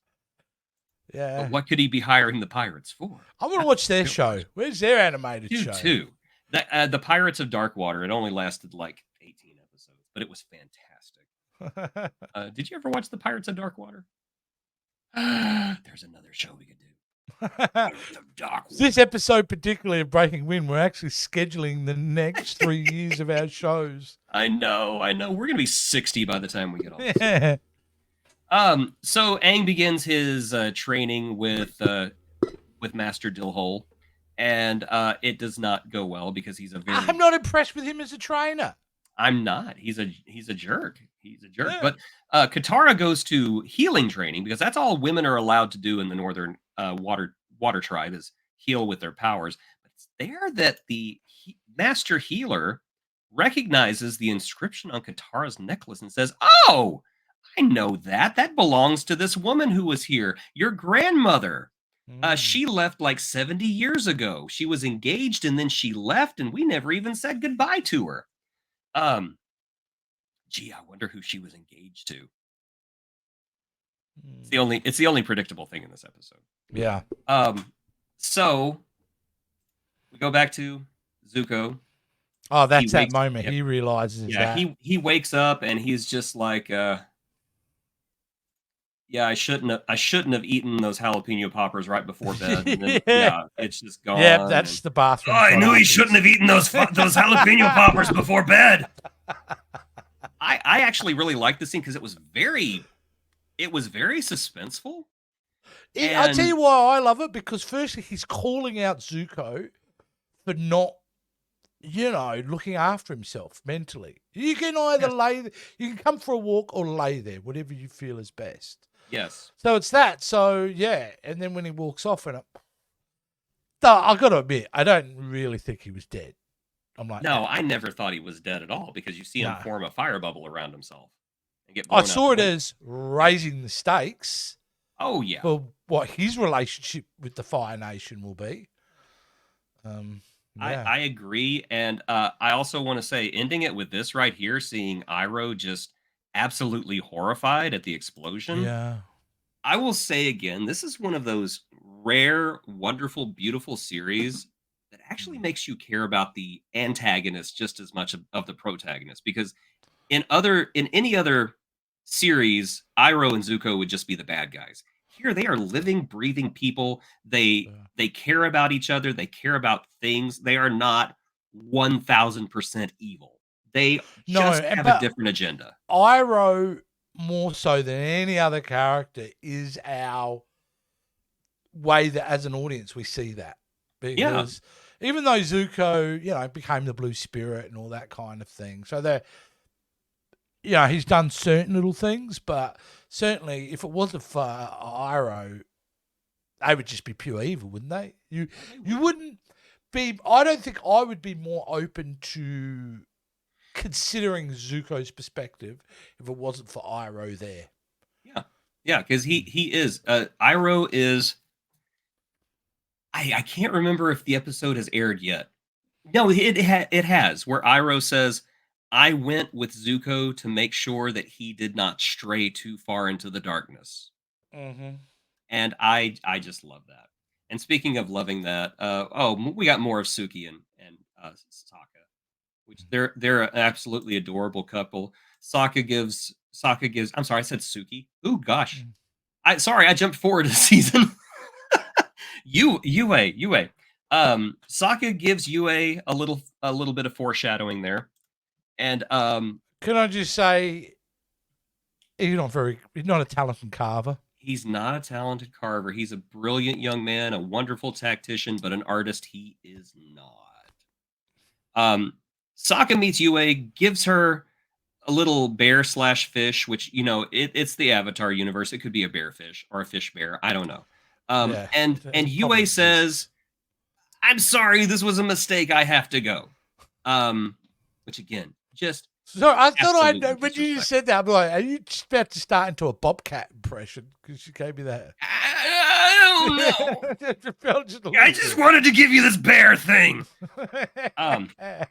But Yeah. what could he be hiring the pirates for? I want to That's watch the their real show. question. Where's their animated Dude, show? too. The Pirates of Darkwater. It only lasted like 18 episodes, but it was fantastic. Did you ever watch the Pirates of Darkwater? There's another show we could do. Pirates of Darkwater. This episode, particularly of Breaking Wind, we're actually scheduling the next 3 years of our shows. I know. We're gonna be 60 by the time we get all this. Yeah. So Aang begins his training with Master Dillhole, and it does not go well because he's a very. I'm not impressed with him as a trainer. I'm not. He's a jerk. He's a jerk. Yeah. But Katara goes to healing training because that's all women are allowed to do in the Northern Water Tribe is heal with their powers. But it's there that the Master Healer recognizes the inscription on Katara's necklace and says, "Oh, I know that. That belongs to this woman who was here, your grandmother. Mm. She left like 70 years ago. She was engaged and then she left, and we never even said goodbye to her." Um, Gee, I wonder who she was engaged to. It's the only predictable thing in this episode. Yeah. So we go back to Zuko. Oh, that's that wakes moment. Yep. He realizes Yeah, that. he wakes up and he's just like, yeah, I shouldn't have eaten those jalapeno poppers right before bed. And then, yeah, it's just gone. Yeah, that's the bathroom. Oh, I shot knew he afterwards. shouldn't have eaten those jalapeno poppers before bed. I actually really liked the scene because it was very suspenseful. I'll tell you why I love it, because firstly, he's calling out Zuko for not, looking after himself mentally. You can either you can come for a walk or lay there, whatever you feel is best. Yes. So it's that. So, yeah. And then when he walks off, and I got to admit, I don't really think he was dead. I'm like, No, I never thought he was dead at all because you see him no. form a fire bubble around himself and get I blown out saw the it window. as raising the stakes Oh yeah. for what his relationship with the Fire Nation will be. Yeah. I agree, and I also want to say, ending it with this right here, seeing Iroh just absolutely horrified at the explosion. Yeah. I will say again, this is one of those rare, wonderful, beautiful series that actually makes you care about the antagonist just as much of the protagonist. Because in any other series, Iroh and Zuko would just be the bad guys. Here they are living, breathing people. They care about each other. They care about things. They are not 1000% evil. They just No, have a but different agenda. Iroh, more so than any other character, is our way that as an audience we see that. Yeah. Because even though Zuko, became the blue spirit and all that kind of thing. So he's done certain little things, but certainly if it wasn't for Iroh, they would just be pure evil, wouldn't they? You wouldn't be. I don't think I would be more open to considering Zuko's perspective if it wasn't for Iroh there. Yeah, because he is Iroh is. I can't remember if the episode has aired yet. No, it has, where Iroh says, "I went with Zuko to make sure that he did not stray too far into the darkness." Mm-hmm. And I just love that. And speaking of loving that, we got more of Suki and Sokka, which they're an absolutely adorable couple. Sokka gives. I'm sorry, I said Suki. Ooh, gosh, I jumped forward a season. Yue. Sokka gives Yue a little bit of foreshadowing there, and Can I just say, he's not a talented carver. he's not a talented carver. He's a brilliant young man, a wonderful tactician, but an artist he is not. Sokka meets Yue, gives her a little bear/fish, which it's the Avatar universe. It could be a bear fish or a fish bear. I don't know. Yeah, And it Yue probably says, "I'm sorry, this was a mistake. I have to go." Which again, just So I thought absolutely when you disrespectful. just said that, I'm like, are you just about to start into a Bobcat impression? Because you gave me that. I don't know. It felt just a I little just bit. wanted to give you this bear thing. I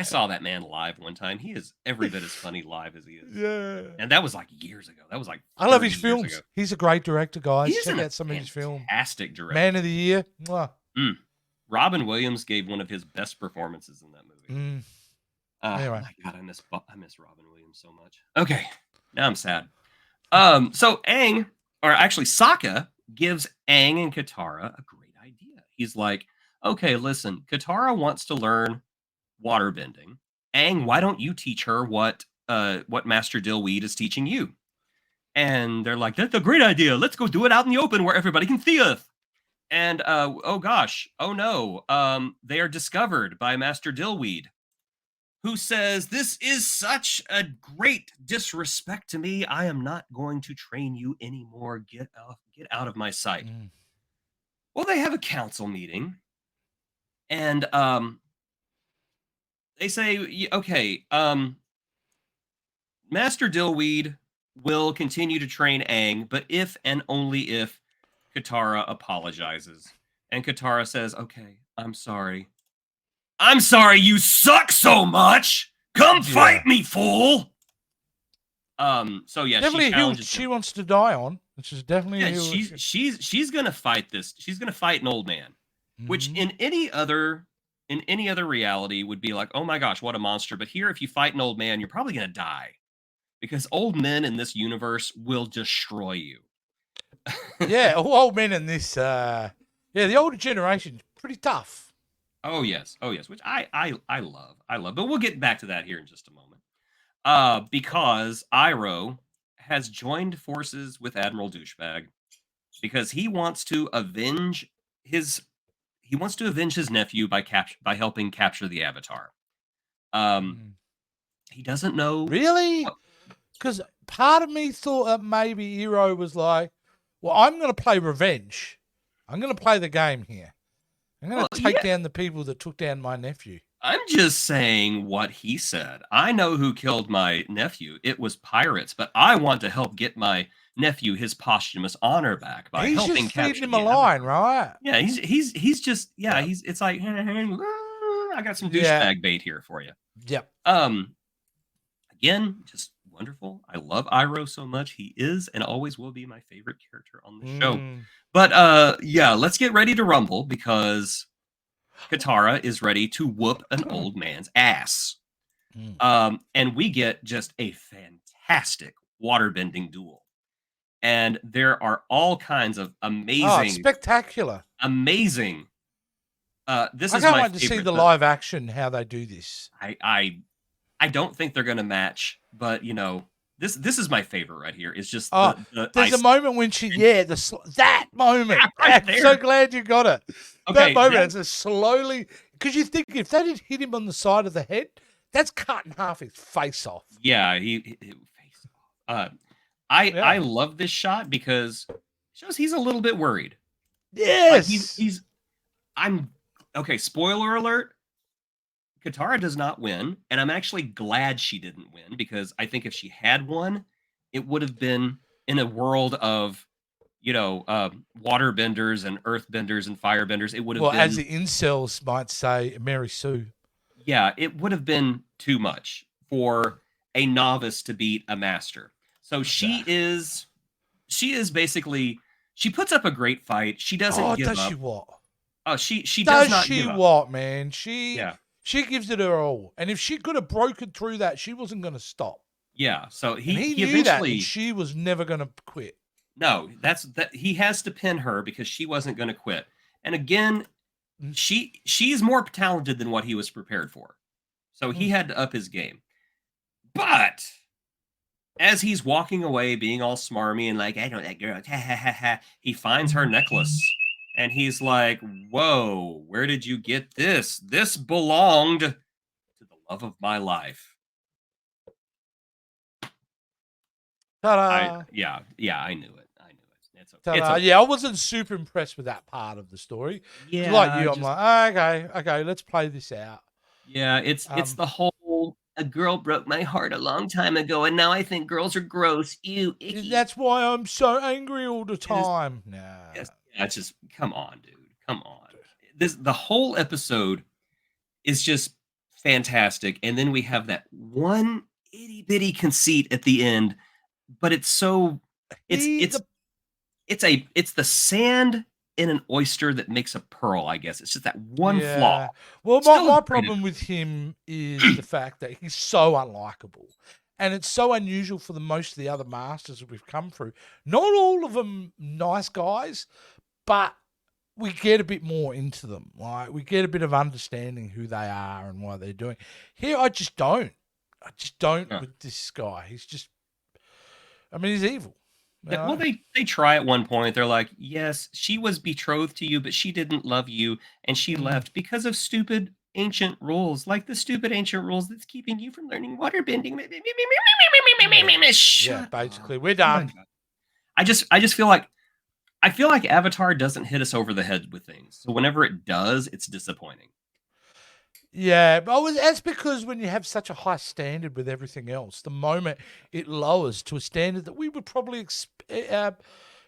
saw that man live one time. He is every bit as funny live as he is. Yeah. And that was like years ago. That was like I love his 30 years films. ago. He's a great director, guys. He's Check a out some of his films. fantastic director. Man of the Year. Mwah. Robin Williams gave one of his best performances in that movie. Anyway. Oh my god, I miss Robin Williams so much. Okay, now I'm sad. So Sokka gives Aang and Katara a great idea. He's like, "Okay, listen, Katara wants to learn waterbending. Aang, why don't you teach her what Master Dillweed is teaching you?" And they're like, "That's a great idea. Let's go do it out in the open where everybody can see us." And oh gosh, oh no, they are discovered by Master Dillweed, who says, "This is such a great disrespect to me. I am not going to train you anymore. Get out of my sight." Well, they have a council meeting, and they say, "Okay, Master Dillweed will continue to train Aang, but if and only if Katara apologizes." And Katara says, "Okay, I'm sorry. I'm sorry you suck so much. Come fight me, fool." So yeah, Definitely she a hill challenges she him. wants to die on. Which is definitely a Yeah, hill. she's gonna fight this. She's gonna fight an old man, which in any other reality would be like, "Oh my gosh, what a monster." But here, if you fight an old man, you're probably gonna die because old men in this universe will destroy you. Yeah, all old men in this. The older generation's pretty tough. Oh yes, which I love. But we'll get back to that here in just a moment. Because Iroh has joined forces with Admiral Douchebag because he wants to avenge his nephew by helping capture the Avatar. He doesn't know. Really? Because part of me thought that maybe Iroh was like, well, I'm going to play revenge. I'm going to play the game here. I'm going Well, to take yeah, down the people that took down my nephew. I'm just saying what he said. I know who killed my nephew. It was pirates, but I want to help get my nephew his posthumous honor back by He's just helping feeding capture him a the line, Avatar. right? Yeah, he's just yeah, Yep. he's it's like I got some Yeah. douchebag bait here for you. Yep. Again, just wonderful. I love Iroh so much. He is and always will be my favorite character on the show. Mm. But yeah, let's get ready to rumble because Katara is ready to whoop an old man's ass. Mm. And we get just a fantastic waterbending duel. And there are all kinds of Oh, it's amazing, spectacular. amazing. This I is can't my wait to see favorite. the live action, how they do this. I don't think they're gonna match, but this is my favorite right here. It's just Oh, the there's a ice moment when that moment. right I'm so there. glad you got it. That Okay, moment, it's just slowly, because you think if that had hit him on the side of the head, that's cutting half his face off. yeah, he face off. I Yeah. love this shot because it shows he's a little bit worried. Like Yes. I'm okay. Spoiler alert: Katara does not win, and I'm actually glad she didn't win because I think if she had won, it would have been in a world of waterbenders and earthbenders and firebenders. It would have Well, as been the incels might say, Mary Sue. yeah, it would have been too much for a novice to beat a master. So Exactly. she is basically she puts up a great fight. She doesn't Oh, give does she up. what? Oh, she does Does not she give up. what, man? She Yeah. she gives it her all. And if she could have broken through that, she wasn't going to stop. Yeah. So And he he he knew that, and eventually she was never going to quit. no, that's that he has to pin her because she wasn't going to quit. And again, Mm. she's more talented than what he was prepared for. So he Mm. had to up his game. But as he's walking away, being all smarmy and like, I know that girl, ha ha ha ha, he finds her necklace and he's like, whoa, where did you get this? This belonged to the love of my life. Ta-da! Yeah, I knew it. I knew it. It's okay. It's Ta-da! okay. Yeah, I wasn't super impressed with that part of the story. 'Cause like Yeah, you, I'm just like, okay, let's play this out. yeah, it's Um, the whole a girl broke my heart a long time ago, and now I think girls are gross. Ew, icky. that's why I'm so angry all the It is time. Nah. yes, yeah, it's just come on, dude. Come on. The whole episode is just fantastic. And then we have that one itty bitty conceit at the end, but it's so it's He it's the it's the sand in an oyster that makes a pearl, I guess. It's just that one flaw. Yeah. Well, Still a my great problem with him is the fact that he's so unlikable. And it's so unusual for the most of the other masters that we've come through. Not all of them nice guys, but we get a bit more into them. Like we get a bit of understanding who they are and what they're doing. Here I just don't. I just don't yeah. with this guy. He's just I mean, he's evil. You Yeah, well, know? they try at one point. They're like, "Yes, she was betrothed to you, but she didn't love you, and she Mm. left because of stupid ancient rules, like the stupid ancient rules that's keeping you from learning waterbending." Yeah. Yeah, Shut up! basically. We're Oh my done. god! I just feel like Avatar doesn't hit us over the head with things. So whenever it does, it's disappointing. Yeah, but that's because when you have such a high standard with everything else, the moment it lowers to a standard that we would probably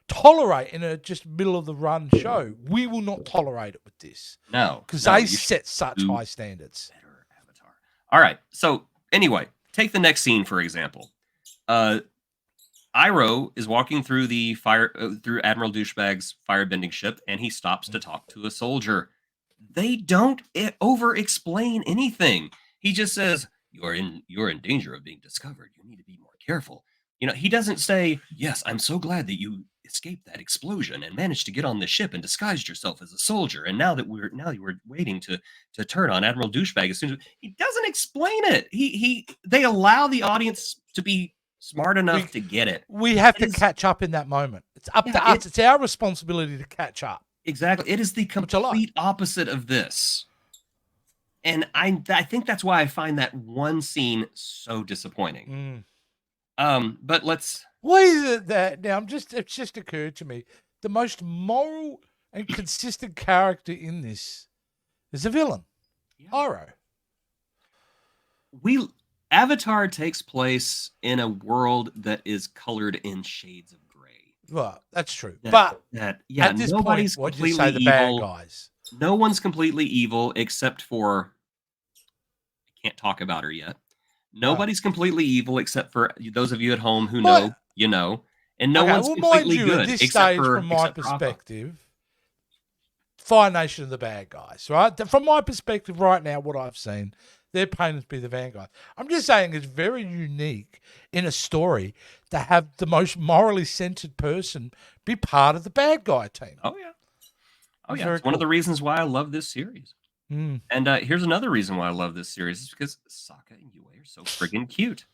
tolerate in a just middle of the run show, we will not tolerate it with this No, because no, they you should set such do high standards. better, Avatar. All right. So anyway, take the next scene for example. Uh, Iroh is walking through the fire through Admiral Douchebag's firebending ship, and he stops to talk to a soldier. They don't over explain anything. He just says, You're in danger of being discovered. You need to be more careful." He doesn't say, "Yes, I'm so glad that you escaped that explosion and managed to get on the ship and disguised yourself as a soldier. And now you were waiting to turn on Admiral Douchebag as soon as." He doesn't explain it. They allow the audience to be smart We enough to get it. we have It to is catch up in that moment. It's up yeah, to us. It's our responsibility to catch up, exactly. It is the which I like. complete opposite of this. And I think that's why I find that one scene so disappointing. Mm. But let's Why is it that now? It's just occurred to me the most moral and consistent character in this is a villain, Yeah. Iroh. Avatar takes place in a world that is colored in shades of gray. Well, that's true. But Yeah, at this point, nobody's what'd you completely say, the bad evil. guys? No one's completely evil except for I can't talk about her yet. Oh. Nobody's completely evil except for those of you at home who My, know, you know, and no okay, one's well, mind completely you, at good this stage, from my except for Appa. perspective, Fire Nation are the bad guys, right? From my perspective right now, what I've seen, they're painted to be the vanguard. I'm just saying it's very unique in a story to have the most morally centered person be part of the bad guy team. Oh yeah. Oh It's yeah. very It's one of cool. the reasons why I love this series. Mm. And here's another reason why I love this series is because Sokka and Yue are so friggin' cute.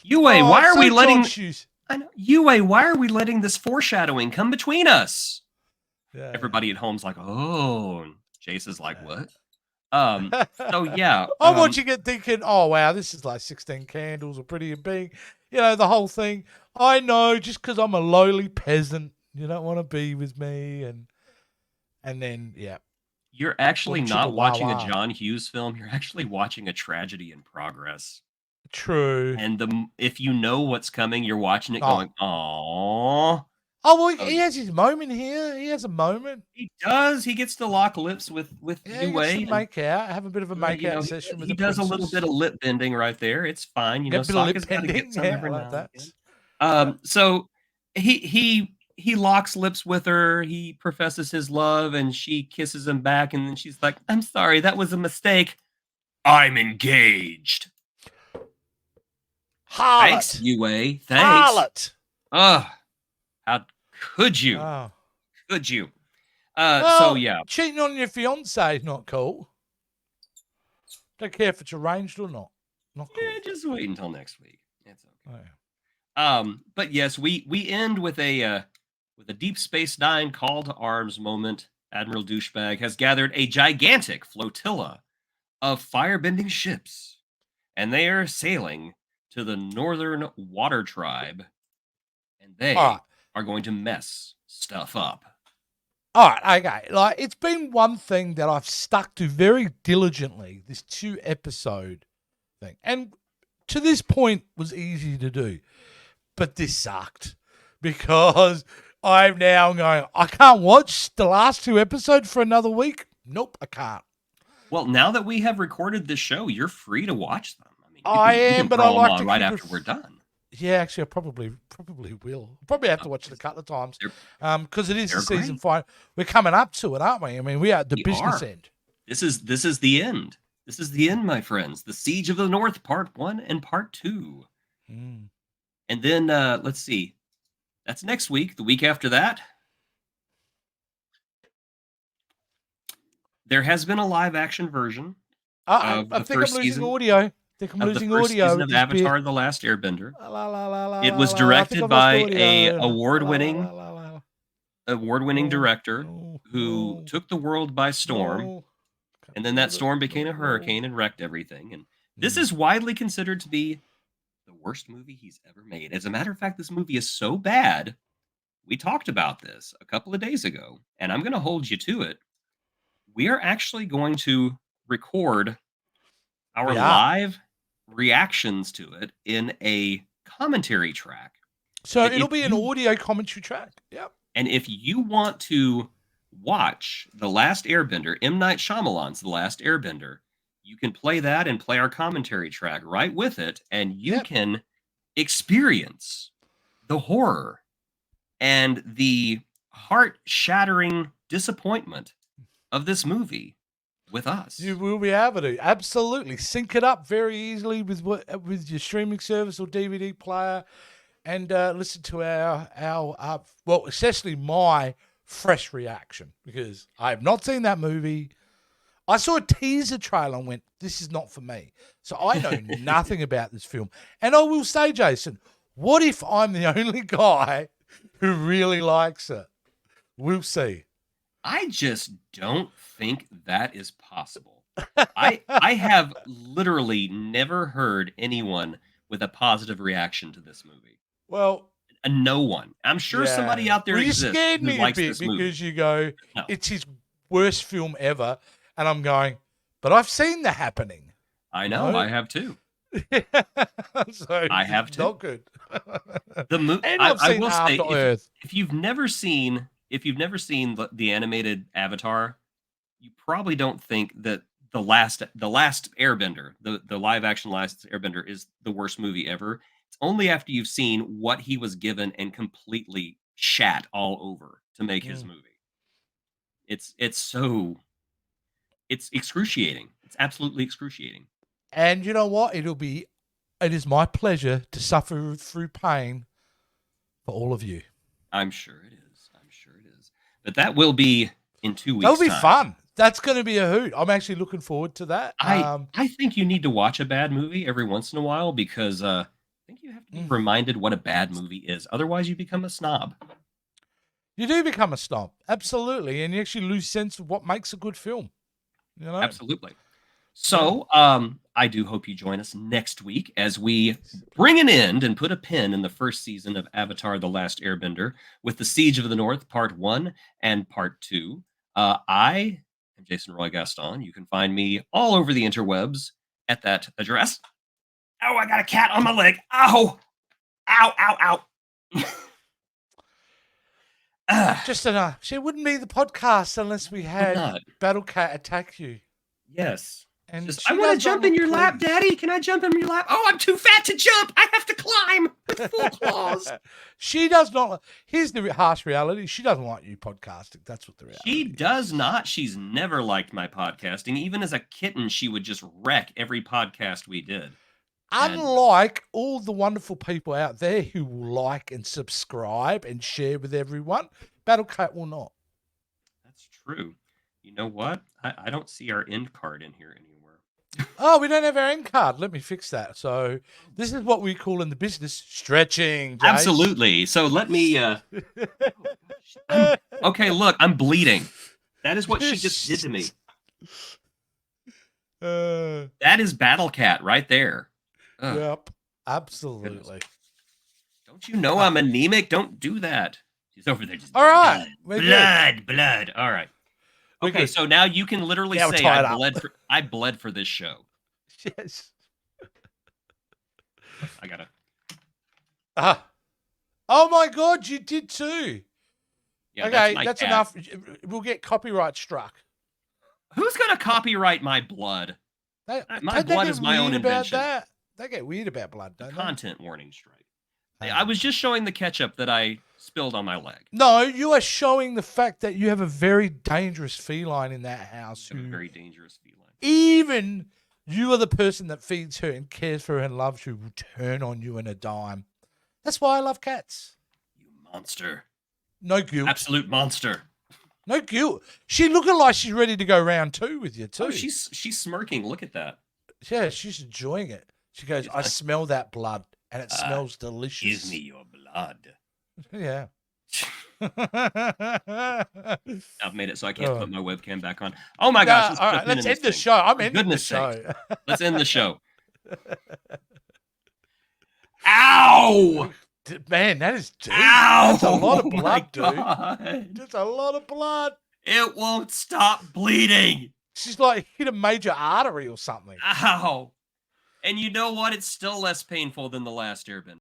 Yue, Oh, why it's are so we John letting Hughes. I know Yue, why are we letting this foreshadowing come between us? Yeah, Everybody at home's like, oh, and Jace is like, yeah. what? So yeah, I'm watching it thinking, oh wow, this is like 16 Candles or Pretty in Pink. You know, the whole thing. I know, just because I'm a lowly peasant, you don't want to be with me, and then yeah, you're actually little not watching a Chippewa. John Hughes film. You're actually watching a tragedy in progress. True. And if you know what's coming, you're watching it Oh, going, "Aww." oh well, Oh, he has his moment here. He has a moment. he does. He gets to lock lips with Yeah, he Yue, gets to and make out, have a bit of a make out he session with he the does a little bit princess. of lip bending right there. It's fine. Get a bit of lip Sokka's got to get bending. some Yeah, I every like now and that. again. Yep. So he locks lips with her. He professes his love, and she kisses him back, and then she's like, "I'm sorry, that was a mistake. I'm engaged." Thanks, Harlot. Yue. Thanks. Harlot. Ugh, how could you? Oh. Could you? So Well, yeah, cheating on your fiance is not cool. Don't care if it's arranged or not. Not cool. yeah. Just wait until next week. It's okay. Oh, yeah. But yes, we end with a Deep Space Nine call to arms moment. Admiral Douchebag has gathered a gigantic flotilla of firebending ships, and they are sailing to the Northern Water Tribe, and All they right. are going to mess stuff up. All right, okay. Like, it's been one thing that I've stuck to very diligently, this 2-episode thing. And to this point was easy to do. But this sucked. Because I'm now going, I can't watch the last 2 episodes for another week. Nope, I can't. Well, now that we have recorded this show, you're free to watch them. I mean, I you am, can but I throw them like on to right keep after we're done. Yeah, actually, I probably will. Probably have to watch it a couple of times because it is the season 5. We're coming up to it, aren't we? I mean, we are at the business end. This is the end. This is the end, my friends. The Siege of the North, Part 1 and Part 2. Mm. And then let's see. That's next week. The week after that, there has been a live action version I of the think I'm first losing season audio. I think I'm losing audio of with this bit. Avatar: The Last Airbender. La, la, la, la, It la, was la, la. I think directed I've lost by a audio. award-winning La, la, la, director who no, took the world by storm, no. and then that storm became a hurricane and wrecked everything. And this is widely considered to be the worst movie he's ever made. As a matter of fact, this movie is so bad. We talked about this a couple of days ago, and I'm going to hold you to it. We are actually going to record our live reactions to it in a commentary track. So it'll be an audio commentary track. Yep. And if you want to watch The Last Airbender, M. Night Shyamalan's The Last Airbender, you can play that and play our commentary track right with it, and you can experience the horror and the heart-shattering disappointment of this movie with us. You will be able to absolutely sync it up very easily with your streaming service or DVD player, and listen to our well, essentially my fresh reaction, because I have not seen that movie. I saw a teaser trailer and went, "This is not for me." So I know nothing about this film, and I will say, Jason, what if I'm the only guy who really likes it? We'll see. I just don't think that is possible. I have literally never heard anyone with a positive reaction to this movie. Well, no one. I'm sure somebody out there Well, you exists scared who me a likes bit this movie. because you go, No. it's his worst film ever. And I'm going, but I've seen The Happening. I know. No. I have too. So I it's have too. not good. And I I've seen will say, After Earth. if you've never seen the animated Avatar, you probably don't think that the last Airbender, the live action Last Airbender, is the worst movie ever. It's only after you've seen what he was given and completely shat all over to make his movie. It's excruciating. It's absolutely excruciating. And you know what? It is my pleasure to suffer through pain for all of you. I'm sure it is. I'm sure it is. But that will be in 2 weeks. That'll be fun. That's going to be a hoot. I'm actually looking forward to that. I think you need to watch a bad movie every once in a while because I think you have to be reminded what a bad movie is. Otherwise, you become a snob. You do become a snob, absolutely, and you actually lose sense of what makes a good film. You know, absolutely. So, I do hope you join us next week as we bring an end and put a pin in the first season of Avatar: The Last Airbender with The Siege of the North, Part 1 and Part 2. I am Jason Roy Gaston. You can find me all over the interwebs at that address. Oh, I got a cat on my leg. Ow! Ow, ow, ow. Just enough. She wouldn't be the podcast unless we had Battle Cat attack you. Yes. And I want to jump in your lap, Daddy. Can I jump in your lap? Oh, I'm too fat to jump. I have to climb with full claws. She does not. Here's the harsh reality. She doesn't like you podcasting. That's what the reality She does not. She's never liked my podcasting. Even as a kitten, she would just wreck every podcast we did. Unlike all the wonderful people out there who will like and subscribe and share with everyone, Battle Cat will not. That's true. You know what? I don't see our end card in here anywhere. Oh, we don't have our end card. Let me fix that. So this is what we call in the business stretching. Jace. Absolutely. So let me. Okay, look, I'm bleeding. That is what she just did to me. That is Battle Cat right there. Yep, absolutely. Goodness. Don't you know I'm anemic? Don't do that. She's over there. Just all right. Blood. All right. Okay, so now you can literally say I bled for this show. Yes. I gotta. Oh my God, you did too. Yeah, okay, that's enough. We'll get copyright struck. Who's gonna copyright my blood? My blood is my own invention. They get weird about blood, don't they? Content warning strike. I was just showing the ketchup that I spilled on my leg. No, you are showing the fact that you have a very dangerous feline in that house. A very dangerous feline. Even you are the person that feeds her and cares for her and loves you will turn on you in a dime. That's why I love cats. You monster. No guilt. Absolute monster. No guilt. She looking like she's ready to go round 2 with you too. Oh, she's smirking. Look at that. Yeah, she's enjoying it. She goes, I smell that blood. And it smells delicious. Give me your blood. Yeah. I've made it so I can't put my webcam back on. Oh my gosh. All right, let's end the show. I'm ending the show. Let's end the show. Ow! Man, that is deep. Ow! That's a lot of blood, dude. That's a lot of blood. It won't stop bleeding. She's like hit a major artery or something. Ow. And you know what? It's still less painful than The Last Airbender.